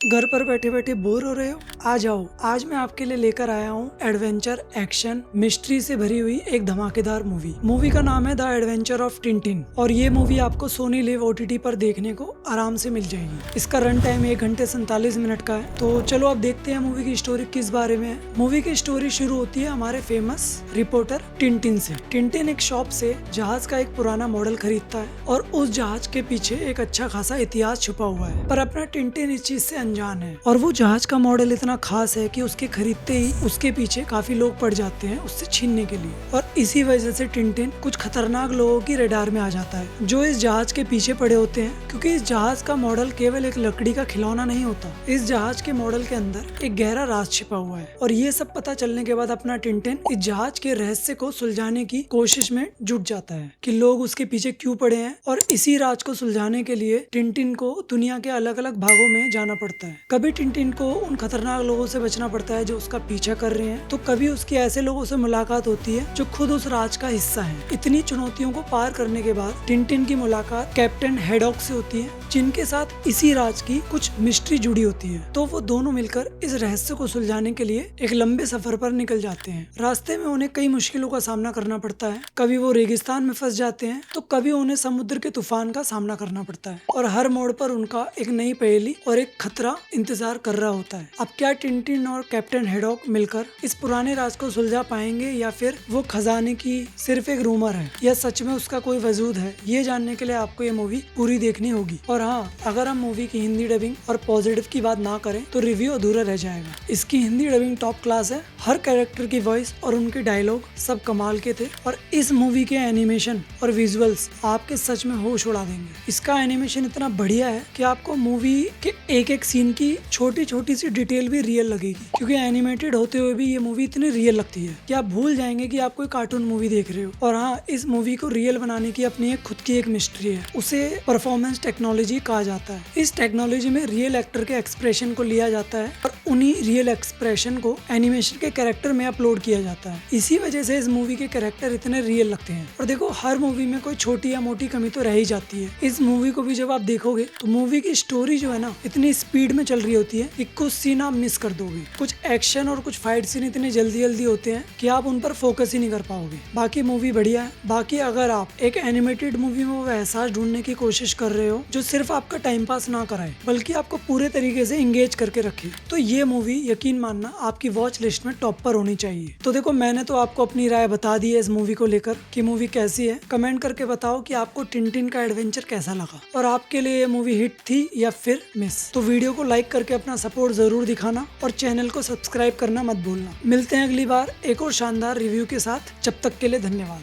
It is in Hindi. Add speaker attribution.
Speaker 1: घर पर बैठे बैठे बोर हो रहे हो? आ जाओ, आज मैं आपके लिए लेकर आया हूँ एडवेंचर, एक्शन, मिस्ट्री से भरी हुई एक धमाकेदार मूवी का नाम है द एडवेंचर ऑफ टिंटिन और ये मूवी आपको सोनी लिव OTT पर देखने को आराम से मिल जाएगी। इसका रन टाइम 1 घंटे 47 मिनट का है। तो चलो अब देखते हैं मूवी की स्टोरी किस बारे में है। मूवी की स्टोरी शुरू होती है हमारे फेमस रिपोर्टर टिंटिन से। टिंटिन एक शॉप से जहाज का एक पुराना मॉडल खरीदता है और उस जहाज के पीछे एक अच्छा खासा इतिहास छुपा हुआ है, पर अपना टिंटिन इस चीज से अनजान है। और वो जहाज का मॉडल इतना खास है कि उसके खरीदते ही उसके पीछे काफी लोग पड़ जाते हैं उससे छीनने के लिए, और इसी वजह से टिंटिन कुछ खतरनाक लोगों की रडार में आ जाता है जो इस जहाज के पीछे पड़े होते हैं, क्योंकि इस जहाज का मॉडल केवल एक लकड़ी का खिलौना नहीं होता। इस जहाज के मॉडल के अंदर एक गहरा राज छिपा हुआ है, और ये सब पता चलने के बाद अपना टिंटिन इस जहाज के रहस्य को सुलझाने की कोशिश में जुट जाता है कि लोग उसके पीछे क्यों पड़े हैं। और इसी राज को सुलझाने के लिए टिंटिन को दुनिया के अलग अलग भागों में जाना पड़ता है। कभी टिंटिन को उन खतरनाक लोगों से बचना पड़ता है जो उसका पीछा कर रहे हैं, तो कभी उसकी ऐसे लोगों से मुलाकात होती है जो खुद उस राज का हिस्सा है। इतनी चुनौतियों को पार करने के बाद टिंटिन की मुलाकात कैप्टन हैडॉक से होती है, जिनके साथ इसी राज की कुछ मिस्ट्री जुड़ी होती है। तो वो दोनों मिलकर इस रहस्य को सुलझाने के लिए एक लंबे सफर पर निकल जाते हैं। रास्ते में उन्हें कई मुश्किलों का सामना करना पड़ता है। कभी वो रेगिस्तान में फंस जाते हैं, तो कभी उन्हें समुद्र के तूफान का सामना करना पड़ता है, और हर मोड़ पर उनका एक नई पहेली और एक खतरा इंतजार कर रहा होता है। अब क्या टिंटिन और कैप्टन हैडॉक मिलकर इस पुराने राज को सुलझा पाएंगे, या फिर वो खजाने की सिर्फ एक रूमर है, या सच में उसका कोई वजूद है? ये जानने के लिए आपको ये मूवी पूरी देखनी होगी। और हाँ, अगर हम मूवी की हिंदी डबिंग और पॉजिटिव की बात ना करें तो रिव्यू अधूरा रह जाएगा। इसकी हिंदी डबिंग टॉप क्लास है। हर कैरेक्टर की वॉइस और उनके डायलॉग सब कमाल के थे, और इस मूवी के एनिमेशन और विजुअल्स आपके सच में होश उड़ा देंगे। इसका एनिमेशन इतना बढ़िया है कि आपको मूवी के एक एक सीन की छोटी छोटी सी डिटेल भी रियल लगेगी, क्योंकि एनिमेटेड होते हुए भी ये मूवी इतनी रियल लगती है कि आप भूल जाएंगे कि आप कोई कार्टून मूवी देख रहे हो। और हाँ, इस मूवी को रियल बनाने की अपनी एक खुद की एक मिस्ट्री है। उसे परफॉर्मेंस टेक्नोलॉजी कहा जाता है। इस टेक्नोलॉजी में रियल एक्टर के एक्सप्रेशन को लिया जाता है और उन्हीं रियल एक्सप्रेशन को एनिमेशन के कैरेक्टर में अपलोड किया जाता है। इसी वजह से इस मूवी के कैरेक्टर इतने रियल लगते हैं। और देखो, हर मूवी में कोई छोटी या मोटी कमी तो रह ही जाती है। इस मूवी को भी जब आप देखोगे तो मूवी की स्टोरी जो है ना, इतनी स्पीड में चल रही होती है कि कुछ सीन आप मिस कर दोगे। कुछ एक्शन और कुछ फाइट सीन इतने जल्दी जल्दी होते हैं कि आप उन पर फोकस ही नहीं कर पाओगे। बाकी मूवी बढ़िया है। बाकी अगर आप एक एनिमेटेड मूवी में वो एहसास ढूंढने की कोशिश कर रहे हो जो सिर्फ आपका टाइम पास ना कराए, बल्कि आपको पूरे तरीके से इंगेज करके रखे, तो ये मूवी यकीन मानना आपकी वॉच लिस्ट में टॉप पर होनी चाहिए। तो देखो, मैंने तो आपको अपनी राय बता दी है इस मूवी को लेकर कि मूवी कैसी है। कमेंट करके बताओ कि आपको टिंटिन का एडवेंचर कैसा लगा, और आपके लिए ये मूवी हिट थी या फिर मिस। तो वीडियो को लाइक करके अपना सपोर्ट जरूर दिखाना, और चैनल को सब्सक्राइब करना मत भूलना। मिलते हैं अगली बार एक और शानदार रिव्यू के साथ। जब तक के लिए धन्यवाद।